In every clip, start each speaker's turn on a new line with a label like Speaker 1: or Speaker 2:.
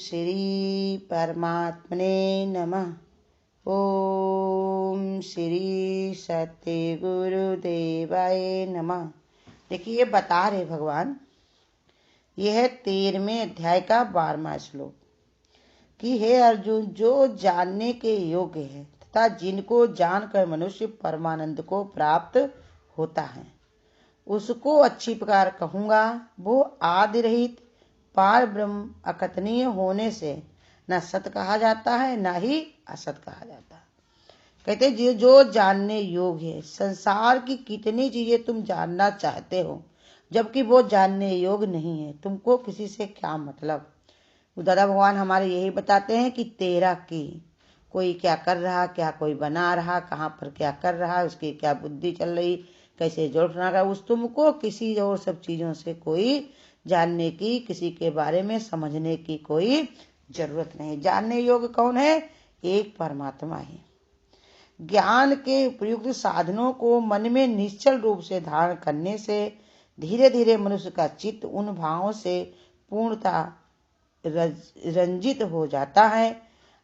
Speaker 1: श्री परमात्मने नमः। ओम श्री सत्य गुरुदेवाय नमः। देखिए ये बता रहे भगवान, यह है 13वें अध्याय का 12वां श्लोक कि हे अर्जुन, जो जानने के योग्य है तथा जिनको जानकर मनुष्य परमानंद को प्राप्त होता है उसको अच्छी प्रकार कहूंगा। वो आदि रहित पार ब्रह्म अकथनीय होने से न सत कहा जाता है न ही असत कहा जाता है। कहते जो जानने योग्य है, संसार की कितनी चीजें तुम जानना चाहते हो जबकि वो जानने योग्य नहीं है, तुमको किसी से क्या मतलब। दादा भगवान हमारे यही बताते हैं कि तेरा की कोई क्या कर रहा, क्या कोई बना रहा, कहाँ पर क्या कर रहा, उसकी क्या बुद्धि चल रही, कैसे जोड़ना का, उस तुमको किसी और सब चीजों से कोई जानने की, किसी के बारे में समझने की कोई जरूरत नहीं। जानने योग्य कौन है? एक परमात्मा ही। ज्ञान के उपयुक्त साधनों को मन में निश्चल रूप से धारण करने से धीरे धीरे मनुष्य का चित्त उन भावों से पूर्णता रंजित हो जाता है।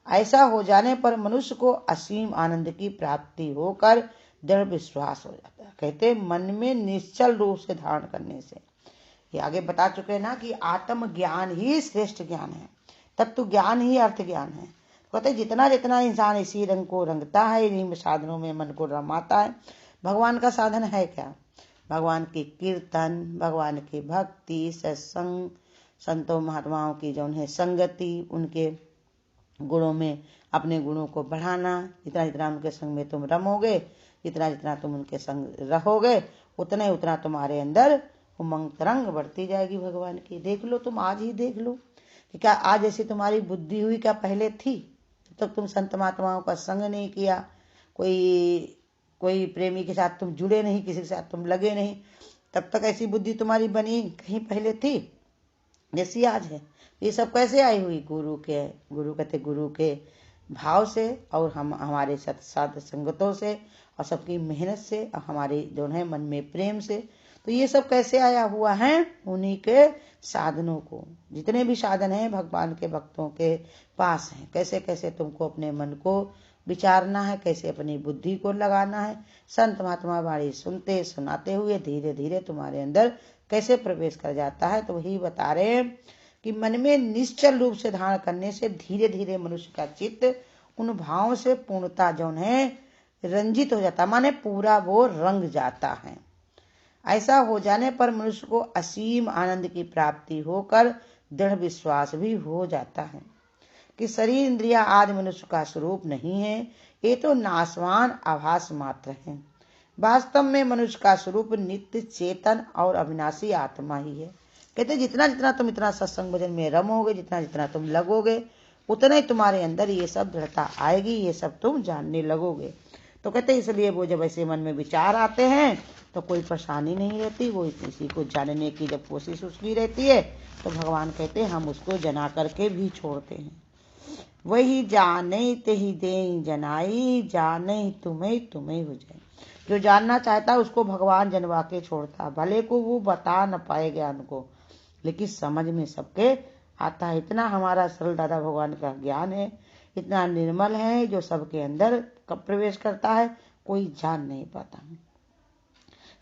Speaker 1: ऐसा हो जाने पर मनुष्य को असीम आनंद की प्राप्ति होकर दृढ़ विश्वास हो जाता है। कहते मन में निश्चल रूप से धारण करने से, ये आगे बता चुके हैं ना कि आत्म ज्ञान ही श्रेष्ठ ज्ञान है, तत्व ज्ञान ही अर्थ ज्ञान है। कहते जितना जितना इंसान इसी रंग को रंगता है, इन्हीं साधनों में मन को रमाता है। भगवान का साधन है क्या? भगवान की कीर्तन, भगवान की भक्ति, सत्संग, संतों महात्माओं की जो है संगति, उनके गुणों में अपने गुणों को बढ़ाना। जितना जितना उनके संग में तुम रमोगे, जितना जितना तुम उनके संग रहोगे, उतना ही उतना तुम्हारे अंदर उमंग तरंग बढ़ती जाएगी भगवान की। देख लो, तुम आज ही देख लो कि क्या आज ऐसी तुम्हारी बुद्धि हुई, क्या पहले थी? जब तक तुम संत महात्माओं का संग नहीं किया, कोई प्रेमी के साथ तुम जुड़े नहीं, किसी के साथ तुम लगे नहीं, तब तक ऐसी बुद्धि तुम्हारी बनी कहीं पहले थी जैसी आज है? ये सब कैसे आई हुई? गुरु के भाव से और हमारे साथ संगतों से और सबकी मेहनत से और हमारे जो है मन में प्रेम से। तो ये सब कैसे आया हुआ है? उन्हीं के साधनों को, जितने भी साधन हैं भगवान के भक्तों के पास हैं। कैसे कैसे तुमको अपने मन को विचारना है, कैसे अपनी बुद्धि को लगाना है, संत महात्मा वाणी सुनते सुनाते हुए धीरे धीरे तुम्हारे अंदर कैसे प्रवेश कर जाता है। तो वही बता रहे हैं कि मन में निश्चल रूप से धारण करने से धीरे धीरे मनुष्य का चित्त उन भावों से पूर्णता जो है रंजित हो जाता, माने पूरा वो रंग जाता है। ऐसा हो जाने पर मनुष्य को असीम आनंद की प्राप्ति होकर दृढ़ विश्वास भी हो जाता है कि शरीर इंद्रिया आदि मनुष्य का स्वरूप नहीं है, ये तो नाशवान आभास मात्र है। वास्तव में मनुष्य का स्वरूप नित्य चेतन और अविनाशी आत्मा ही है। कहते जितना जितना तुम इतना सत्संग भजन में रमोगे, जितना जितना तुम लगोगे, उतना ही तुम्हारे अंदर ये सब दृढ़ता आएगी, ये सब तुम जानने लगोगे। तो कहते इसलिए वो जब ऐसे मन में विचार आते हैं तो कोई परेशानी नहीं रहती। वो इसी को जानने की जब कोशिश उसकी रहती है तो भगवान कहते हम उसको जना करके भी छोड़ते हैं। वही जाने ते ही दे जनाई, जाने तुम्हें तुम्हें हो जाए। जो जानना चाहता है उसको भगवान जनवा के छोड़ता, भले को वो बता न पाए ज्ञान को, लेकिन समझ में सबके आता है। इतना हमारा सरल दादा भगवान का ज्ञान है, इतना निर्मल है, जो सबके अंदर कब प्रवेश करता है कोई जान नहीं पाता।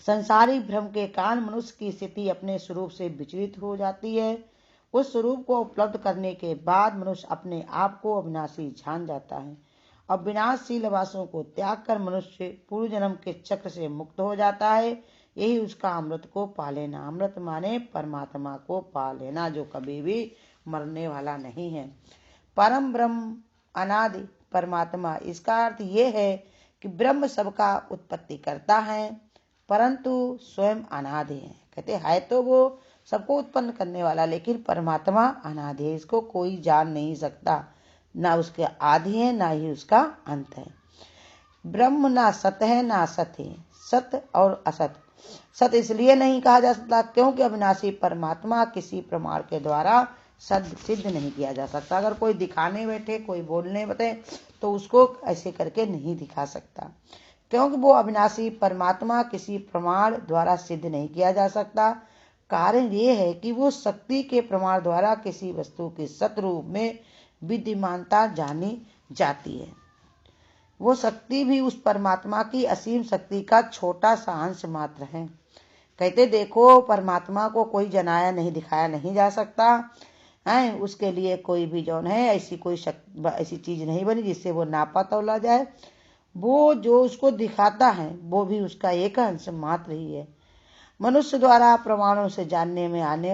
Speaker 1: संसारी भ्रम के कारण मनुष्य की स्थिति अपने स्वरूप से विचलित हो जाती है। उस स्वरूप को उपलब्ध करने के बाद मनुष्य अपने आप को अविनाशी जान जाता है और विनाशशील वासों को त्याग कर मनुष्य पूर्व जन्म के चक्र से मुक्त हो जाता है। यही उसका अमृत को पा लेना। अमृत माने परमात्मा को पा लेना, जो कभी भी मरने वाला नहीं है। परम ब्रह्म अनादि परमात्मा, इसका अर्थ ये है कि ब्रह्म सबका उत्पत्ति करता है परंतु स्वयं अनादि है। कहते है तो वो सबको उत्पन्न करने वाला, लेकिन परमात्मा अनादि है, इसको कोई जान नहीं सकता। ना उसके आदि है ना ही उसका अंत है। ब्रह्म ना सत है ना असत है। सत और असत, सत इसलिए नहीं कहा जा सकता क्योंकि अविनाशी परमात्मा किसी प्रमाण के द्वारा सद सिद्ध नहीं किया जा सकता। अगर कोई दिखाने बैठे, कोई बोलने बैठे तो उसको ऐसे करके नहीं दिखा सकता, क्योंकि वो अविनाशी परमात्मा किसी प्रमाण द्वारा सिद्ध नहीं किया जा सकता। कारण ये है कि वो शक्ति के प्रमाण द्वारा किसी वस्तु के सतरूप में विद्यमानता जानी जाती है। वो शक्ति भी उस परमात्मा की असीम शक्ति का छोटा सा अंश मात्र है। कहते देखो, परमात्मा को कोई जनाया नहीं, दिखाया नहीं जा सकता है। उसके लिए कोई भी जौन है ऐसी चीज नहीं बनी जिससे वो नापा तोला जाए। वो जो उसको दिखाता है वो भी उसका एक अंश मात्र ही है। मनुष्य द्वारा प्रमाणों से जानने में आने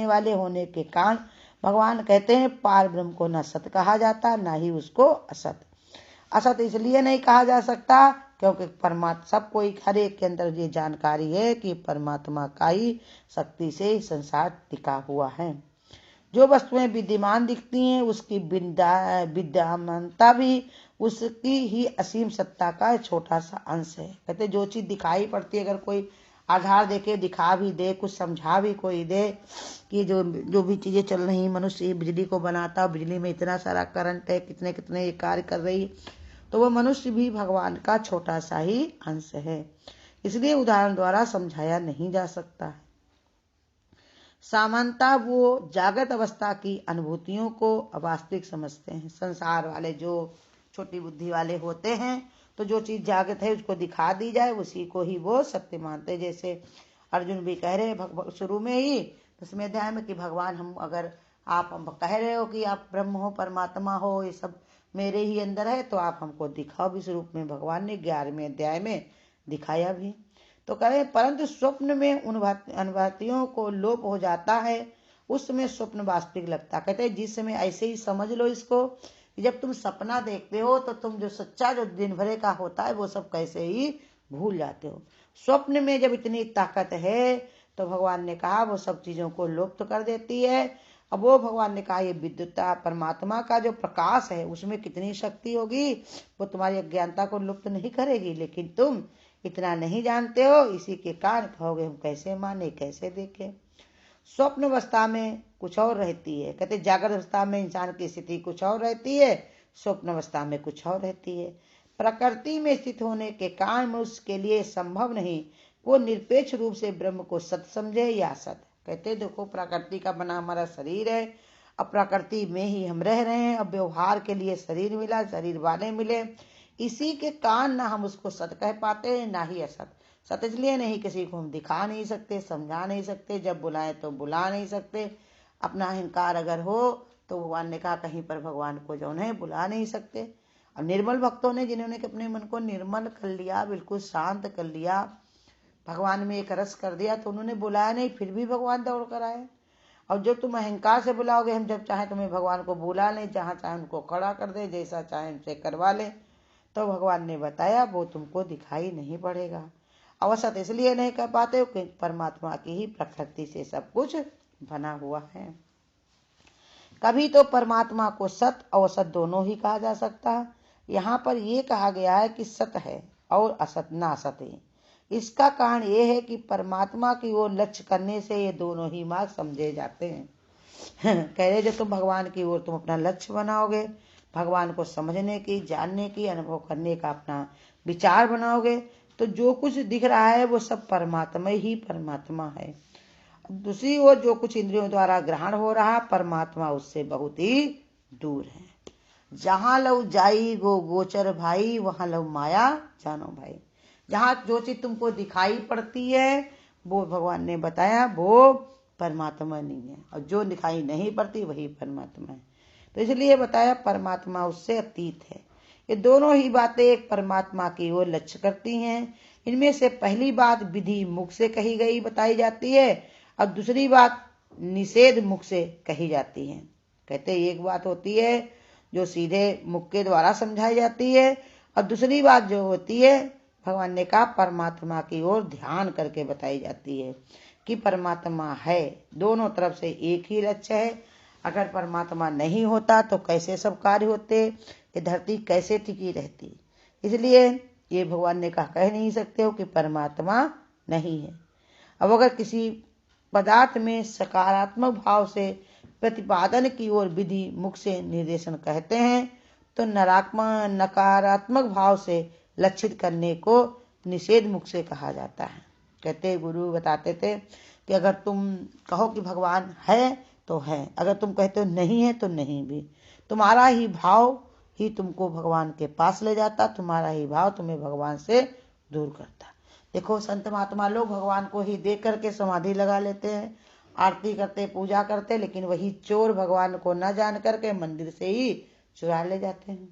Speaker 1: वाले होने के कारण भगवान कहते हैं पार ब्रह्म को न सत कहा जाता, न ही उसको असत। असत इसलिए नहीं कहा जा सकता क्योंकि परमात्मा सब कोई हर एक के अंदर ये जानकारी है कि परमात्मा का ही शक्ति से संसार टिका हुआ है। जो वस्तुएं विद्यमान दिखती हैं उसकी विद्यमानता भी उसकी ही असीम सत्ता का छोटा सा अंश है। कहते जो चीज दिखाई पड़ती है, अगर कोई आधार देके दिखा भी दे, कुछ समझा भी कोई दे कि जो भी चीजें चल रही, मनुष्य बिजली को बनाता, बिजली में इतना सारा करंट है, कितने कितने ये कार्य कर रही, तो वो मनुष्य भी भगवान का छोटा सा ही अंश है। इसलिए उदाहरण द्वारा समझाया नहीं जा सकता है। सामान्यतः वो जागृत अवस्था की अनुभूतियों को अवास्तविक समझते हैं। संसार वाले जो छोटी बुद्धि वाले होते हैं तो जो चीज जागृत है उसको दिखा दी जाए उसी को ही वो सत्य मानते हैं। जैसे अर्जुन भी कह रहे हैं शुरू में ही 10वें अध्याय में कि भगवान आप कह रहे हो कि आप ब्रह्म हो, परमात्मा हो, ये सब मेरे ही अंदर है, तो आप हमको दिखाओ भी। स्वरूप में भगवान ने 11वें अध्याय में दिखाया भी। तो कह रहे परंतु स्वप्न में उन अनुभूतियों को लोप हो जाता है, उस समय स्वप्न वास्तविक लगता। कहते हैं जिस समय ऐसे ही समझ लो इसको कि जब तुम सपना देखते हो तो तुम जो सच्चा जो दिन भरे का होता है वो सब कैसे ही भूल जाते हो। स्वप्न में जब इतनी ताकत है तो भगवान ने कहा वो सब चीजों को लुप्त कर देती है। अब वो भगवान ने कहा ये विद्युतता परमात्मा का जो प्रकाश है उसमें कितनी शक्ति होगी, वो तुम्हारी अज्ञानता को लुप्त नहीं करेगी, लेकिन तुम इतना नहीं जानते हो, इसी के कारण कहोगे हम कैसे माने, कैसे देखें। स्वप्न अवस्था में कुछ और रहती है। कहते जागृत अवस्था में इंसान की स्थिति कुछ और रहती है, स्वप्न अवस्था में कुछ और रहती है। प्रकृति में स्थित होने के कारण मनुष्य के लिए संभव नहीं वो निरपेक्ष रूप से ब्रह्म को सत समझे या असत। कहते देखो प्रकृति का बना हमारा शरीर है, अब प्रकृति में ही हम रह रहे हैं, अब व्यवहार के लिए शरीर मिला, शरीर वाले मिले, इसी के कारण ना हम उसको सत कह पाते हैं ना ही असत। सत इसलिए नहीं किसी को हम दिखा नहीं सकते, समझा नहीं सकते, जब बुलाए तो बुला नहीं सकते। अपना अहंकार अगर हो तो भगवान ने कहा कहीं पर भगवान को जो है बुला नहीं सकते। और निर्मल भक्तों ने जिन्होंने अपने मन को निर्मल कर लिया, बिल्कुल शांत कर लिया, भगवान में एक रस कर दिया, तो उन्होंने बुलाया नहीं, फिर भी भगवान दौड़ कर आए। और जो तुम अहंकार से बुलाओगे हम जब चाहे तुम्हें भगवान को बुला लें, जहाँ चाहे उनको खड़ा कर दे, जैसा चाहे उनसे करवा ले, तो भगवान ने बताया वो तुमको दिखाई नहीं पड़ेगा। अवसत इसलिए नहीं कर पाते कि परमात्मा की ही प्रकृति से सब कुछ बना हुआ है। कभी तो परमात्मा को सत और असत दोनों ही कहा जा सकता है। यहाँ पर यह कहा गया है कि सत है और असत ना असत है। इसका कारण यह है कि परमात्मा की ओर लक्ष्य करने से ये दोनों ही मार्ग समझे जाते हैं। कह रहे जब तुम भगवान की ओर तुम अपना लक्ष्य बनाओगे, भगवान को समझने की, जानने की, अनुभव करने का अपना विचार बनाओगे, तो जो कुछ दिख रहा है वो सब परमात्मा ही परमात्मा है। दूसरी ओर जो कुछ इंद्रियों द्वारा ग्रहण हो रहा परमात्मा उससे बहुत ही दूर है। जहां लव जाई गो गोचर भाई, वहां लव माया जानो भाई। जहां जो चीज तुमको दिखाई पड़ती है वो भगवान ने बताया वो परमात्मा नहीं है, और जो दिखाई नहीं पड़ती वही परमात्मा है। तो इसलिए बताया परमात्मा उससे अतीत है। ये दोनों ही बातें एक परमात्मा की ओर लक्ष्य करती हैं। इनमें से पहली बात विधि मुख से कही गई बताई जाती है और दूसरी बात निषेध मुख से कही जाती है। कहते एक बात होती है जो सीधे मुख के द्वारा समझाई जाती है, और दूसरी बात जो होती है भगवान ने कहा परमात्मा की ओर ध्यान करके बताई जाती है कि परमात्मा है। दोनों तरफ से एक ही लक्ष्य है। अगर परमात्मा नहीं होता तो कैसे सब कार्य होते, ये धरती कैसे टिकी रहती। इसलिए ये भगवान ने कहा कह नहीं सकते हो कि परमात्मा नहीं है। अब अगर किसी पदार्थ में सकारात्मक भाव से प्रतिपादन की ओर विधि मुख से निर्देशन कहते हैं तो नकारात्मक भाव से लक्षित करने को निषेध मुख से कहा जाता है। कहते गुरु बताते थे कि अगर तुम कहो कि भगवान है तो है, अगर तुम कहते हो नहीं है तो नहीं भी। तुम्हारा ही भाव ही तुमको भगवान के पास ले जाता, तुम्हारा ही भाव तुम्हें भगवान से दूर करता। देखो संत महात्मा लोग भगवान को ही देख करके समाधि लगा लेते हैं, आरती करते, पूजा करते, लेकिन वही चोर भगवान को न जान करके मंदिर से ही चुरा ले जाते हैं,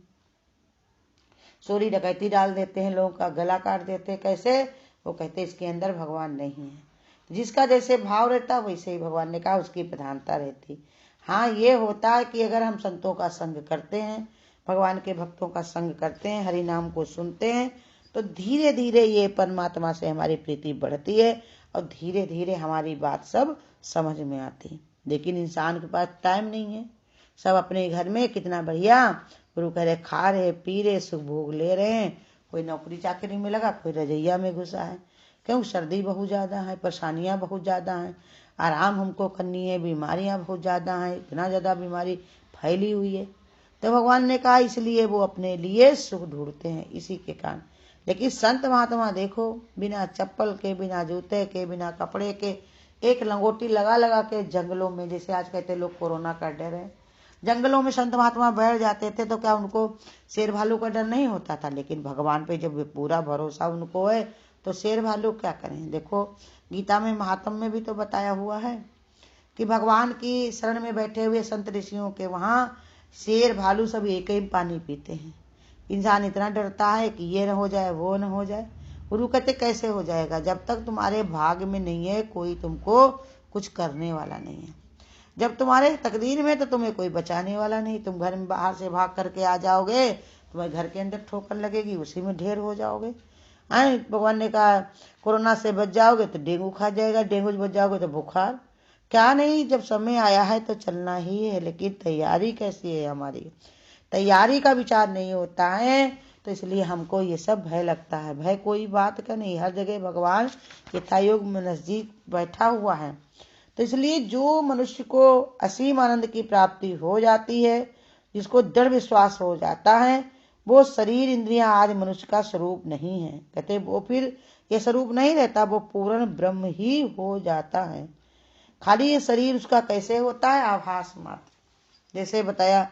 Speaker 1: चोरी डकैती डाल देते हैं, लोगों का गला काट देते हैं। कैसे? वो कहते इसके अंदर भगवान नहीं है। जिसका जैसे भाव रहता वैसे ही भगवान ने कहा उसकी प्रधानता रहती। हाँ, ये होता है कि अगर हम संतों का संग करते हैं, भगवान के भक्तों का संग करते हैं, हरि नाम को सुनते हैं, तो धीरे धीरे ये परमात्मा से हमारी प्रीति बढ़ती है और धीरे धीरे हमारी बात सब समझ में आती है। लेकिन इंसान के पास टाइम नहीं है, सब अपने घर में कितना बढ़िया गुरु कह रहे खा रहे पी रहे सुख भोग ले रहे हैं। कोई नौकरी चाकरी में लगा, कोई रजैया में घुसा है। क्यों? सर्दी बहुत ज़्यादा है, परेशानियां बहुत ज़्यादा हैं, आराम हमको करनी है, बीमारियां बहुत ज़्यादा हैं, इतना ज़्यादा बीमारी फैली हुई है। तो भगवान ने कहा इसलिए वो अपने लिए सुख ढूंढते हैं इसी के कारण। लेकिन संत महात्मा देखो बिना चप्पल के, बिना जूते के, बिना कपड़े के, एक लंगोटी लगा लगा के जंगलों में, जैसे आज कहते लोग कोरोना का डर है, जंगलों में संत महात्मा बैठ जाते थे। तो क्या उनको शेर भालू का डर नहीं होता था? लेकिन भगवान पे जब पूरा भरोसा उनको है तो शेर भालू क्या करें। देखो गीता में महात्म में भी तो बताया हुआ है कि भगवान की शरण में बैठे हुए संत ऋषियों के वहां शेर भालू सब एक ही पानी पीते हैं। इंसान इतना डरता है कि ये न हो जाए, वो न हो जाए। गुरु कहते कैसे हो जाएगा? जब तक तुम्हारे भाग में नहीं है कोई तुमको कुछ करने वाला नहीं है। जब तुम्हारे तकदीर में तो तुम्हें कोई बचाने वाला नहीं। तुम घर में बाहर से भाग करके आ जाओगे, तुम्हारे घर के अंदर ठोकर लगेगी, उसी में ढेर हो जाओगे। भगवान ने कहा कोरोना से बच जाओगे तो डेंगू खा जाएगा, डेंगू से बच जाओगे तो बुखार। क्या नहीं, जब समय आया है तो चलना ही है। लेकिन तैयारी कैसी है हमारी? तैयारी का विचार नहीं होता है, तो इसलिए हमको ये सब भय लगता है। भय कोई बात का नहीं, हर जगह भगवान यथायोग में नजदीक बैठा हुआ है। तो इसलिए जो मनुष्य को असीम आनंद की प्राप्ति हो जाती है, जिसको दृढ़ विश्वास हो जाता है, वो शरीर इंद्रियां आज मनुष्य का स्वरूप नहीं है। कहते वो फिर ये स्वरूप नहीं रहता, वो पूर्ण ब्रह्म ही हो जाता है। खाली ये शरीर उसका कैसे होता है? आभास मात्र। जैसे बताया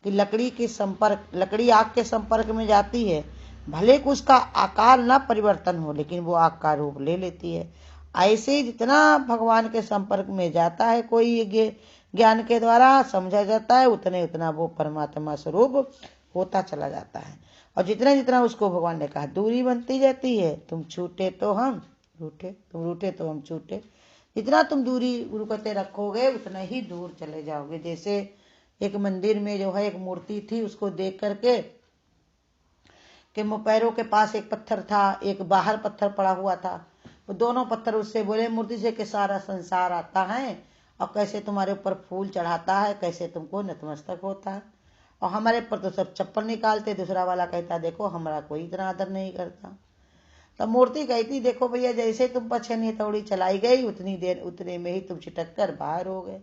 Speaker 1: कि लकड़ी आग के संपर्क में जाती है, भले को उसका आकार न परिवर्तन हो, लेकिन वो आग का रूप ले लेती है। ऐसे ही जितना भगवान के संपर्क में जाता है कोई ज्ञान के द्वारा समझा जाता है, उतने उतना वो परमात्मा स्वरूप होता चला जाता है। और जितना जितना उसको भगवान ने कहा दूरी बनती जाती है। तुम छूटे तो हम रूठे, तुम रूठे तो हम छूटे। जितना तुम दूरी गुरु कहते रखोगे उतना ही दूर चले जाओगे। जैसे एक मंदिर में जो है एक मूर्ति थी, उसको देख करके कि पैरों के पास एक पत्थर था, एक बाहर पत्थर पड़ा हुआ था। वो दोनों पत्थर उससे बोले मूर्ति से कि सारा संसार आता है और कैसे तुम्हारे ऊपर फूल चढ़ाता है, कैसे तुमको नतमस्तक होता है, और हमारे पर तो सब चप्पल निकालते। दूसरा वाला कहता देखो हमारा कोई इतना आदर नहीं करता। तब मूर्ति कहती देखो भैया, जैसे तुम पर छेनी हथौड़ी चलाई गई उतनी देर उतने में ही तुम छिटक कर बाहर हो गए।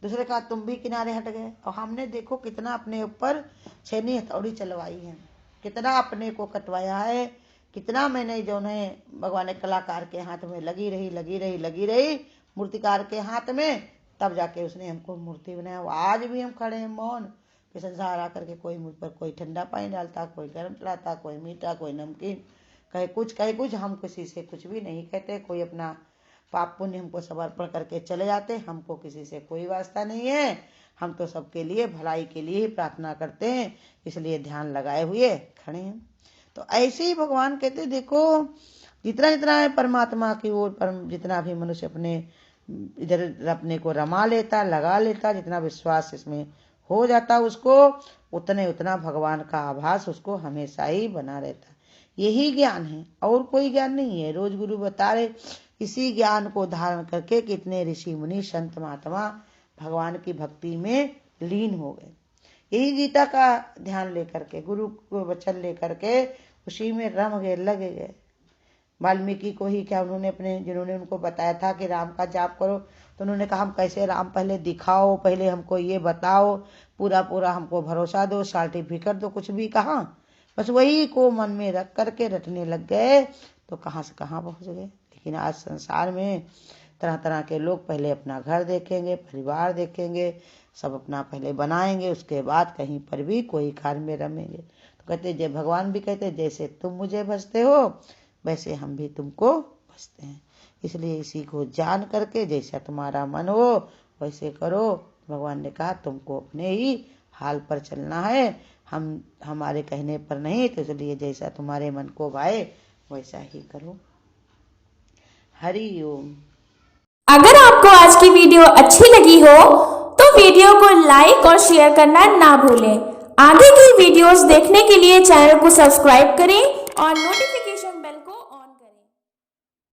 Speaker 1: दूसरे कहा तुम भी किनारे हट गए। और हमने देखो कितना अपने ऊपर छेनी हथौड़ी चलवाई है, कितना अपने को कटवाया है, कितना मैंने जो है भगवान ने कलाकार के हाथ में लगी रही मूर्तिकार के हाथ में, तब जाके उसने हमको मूर्ति बनाया। आज भी हम खड़े हैं मौन कि संसार आकर के कोई मुझ पर कोई ठंडा पानी डालता, कोई गर्म चलाता, कोई मीठा, कोई नमकीन, कहे कुछ, हम किसी से कुछ भी नहीं कहते। कोई अपना पाप पुण्य हमको समर्पण करके चले जाते, हमको किसी से कोई वास्ता नहीं है। हम तो सबके लिए भलाई के लिए ही प्रार्थना करते हैं, इसलिए ध्यान लगाए हुए खड़े हैं। तो ऐसे ही भगवान कहते देखो जितना जितना है परमात्मा की ओर पर, जितना भी मनुष्य अपने इधर अपने को रमा लेता, लगा लेता, जितना विश्वास इसमें हो जाता उसको, उतने उतना भगवान का आभास उसको हमेशा ही बना रहता। यही ज्ञान है, और कोई ज्ञान नहीं है। रोज गुरु बता रहे इसी ज्ञान को धारण करके कितने ऋषि मुनि संत महात्मा भगवान की भक्ति में लीन हो गए। यही गीता का ध्यान लेकर के, गुरु को वचन लेकर के उसी में रम गए, लगे गए। वाल्मीकि को ही क्या उन्होंने अपने, जिन्होंने उनको बताया था कि राम का जाप करो, तो उन्होंने कहा हम कैसे राम, पहले दिखाओ, पहले हमको ये बताओ, पूरा हमको भरोसा दो, सर्टिफिकेट दो, कुछ भी कहा। बस वही को मन में रख करके रटने लग गए, तो कहाँ से कहाँ पहुंच गए। लेकिन आज संसार में तरह तरह के लोग पहले अपना घर देखेंगे, परिवार देखेंगे, सब अपना पहले बनाएंगे, उसके बाद कहीं पर भी कोई कार्य में रमेंगे। तो कहते जय भगवान भी कहते जैसे तुम मुझे भजते हो वैसे हम भी तुमको भजते हैं। इसलिए इसी को जान करके जैसा तुम्हारा मन हो वैसे करो। भगवान ने कहा तुमको अपने ही हाल पर चलना है, हम हमारे कहने पर नहीं। तो इसलिए जैसा तुम्हारे मन को भाए वैसा ही करो। हरि ओम।
Speaker 2: अगर आपको आज की वीडियो अच्छी लगी हो तो वीडियो को लाइक और शेयर करना ना भूलें। आगे की वीडियोस देखने के लिए चैनल को सब्सक्राइब करें और नोटिफिकेशन